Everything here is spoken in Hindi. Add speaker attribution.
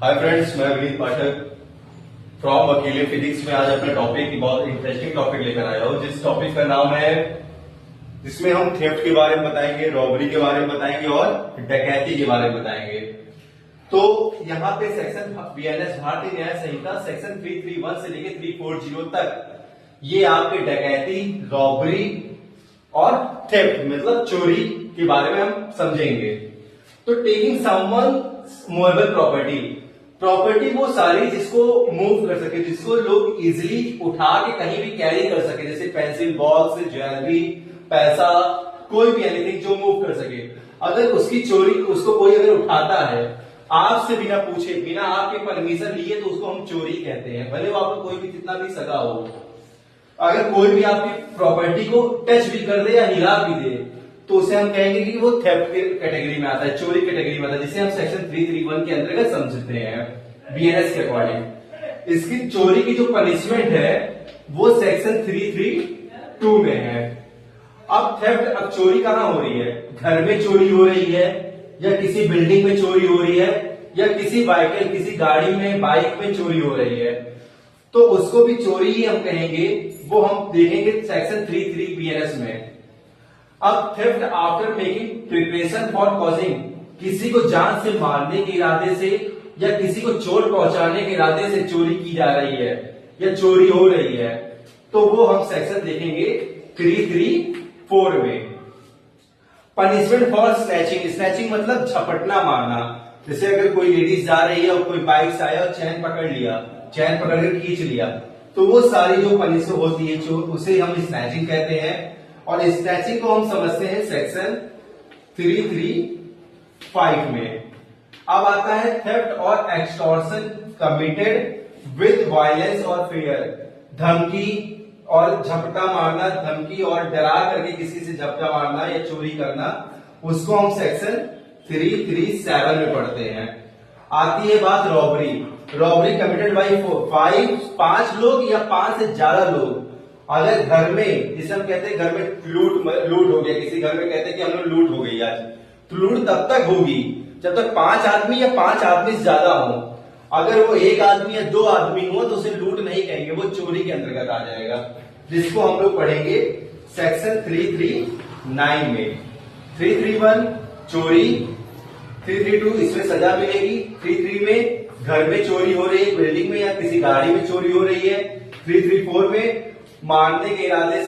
Speaker 1: हाय फ्रेंड्स, मैं विनीत पाठक फ्रॉम वकील फिजिक्स में आज अपने टॉपिक की बहुत इंटरेस्टिंग टॉपिक लेकर आया हूँ। जिस टॉपिक का नाम है, जिसमें हम थेफ्ट के बारे में बताएंगे, रॉबरी के बारे में बताएंगे और डकैती के बारे में बताएंगे। तो यहाँ पे सेक्शन बीएनएस भारतीय न्याय संहिता सेक्शन 331 से लेके 340 तक ये आपके डकैती, रॉबरी और थेफ्ट मतलब चोरी के बारे में हम समझेंगे। तो टेकिंग समवन मूवेबल प्रॉपर्टी वो सारी जिसको मूव कर सके, जिसको लोग इजिली उठा के कहीं भी कैरी कर सके, जैसे पेंसिल बॉक्स, ज्वेलरी, पैसा, कोई भी एनीथिंग जो मूव कर सके। अगर उसकी चोरी उसको कोई अगर उठाता है आपसे बिना पूछे, बिना आपके परमिशन लिए, तो उसको हम चोरी कहते हैं, भले वो आपको कोई भी कितना भी सगा हो। अगर कोई भी आपकी प्रॉपर्टी को टच भी कर दे या हिला भी दे तो उसे हम कहेंगे कि वो थेफ्ट की कैटेगरी में आता है, चोरी कैटेगरी में आता है, जिसे हम सेक्शन 331 के अंतर्गत समझते हैं बीएनएस के अकॉर्डिंग। इसकी चोरी की जो पनिशमेंट है वो सेक्शन 332 में है। अब थेफ्ट, अब चोरी कहां हो रही है? घर में चोरी हो रही है या किसी बिल्डिंग में चोरी हो रही है या किसी व्हीकल, किसी गाड़ी में, बाइक में चोरी हो रही है, तो उसको भी चोरी ही हम कहेंगे। वो हम देखेंगे सेक्शन 33 बीएनएस में। अब theft after making preparation for causing, किसी को जान से मारने के इरादे से या किसी को चोट पहुंचाने के इरादे से चोरी की जा रही है या चोरी हो रही है, तो वो हम सेक्शन देखेंगे 334 में। पनिशमेंट फॉर स्नैचिंग मतलब झपटना मारना। जैसे अगर कोई लेडीज जा रही है और कोई बाइक से आया और चैन पकड़ लिया, चैन पकड़ कर खींच लिया, तो वो सारी जो पनिशमेंट होती है उसे हम स्नैचिंग कहते हैं। और स्नैचिंग को हम समझते हैं सेक्शन 335 में। अब आता है थेफ्ट और एक्सटॉर्शन कमिटेड विद वायलेंस और फियर, धमकी और झपटा मारना, धमकी और डरा करके किसी से झपटा मारना या चोरी करना, उसको हम सेक्शन 337 में पढ़ते हैं। आती है बात रॉबरी कमिटेड बाई 5 लोग या 5 से ज्यादा लोग। अगर घर में, जिसे हम कहते हैं घर में लूट हो गया, किसी घर में कहते हैं कि हम लोग लूट हो गई आज, तो लूट तब तक होगी जब तक 5 आदमी या 5 आदमी से ज्यादा हो। अगर वो 1 आदमी या 2 आदमी हो तो उसे लूट नहीं कहेंगे, वो चोरी के अंतर्गत आ जाएगा, जिसको हम लोग पढ़ेंगे सेक्शन 339 में। 331 चोरी, 332 इसमें सजा मिलेगी, 33 में घर में चोरी हो रही है, बिल्डिंग में या किसी गाड़ी में चोरी हो रही है, 334 में मारने के इरादे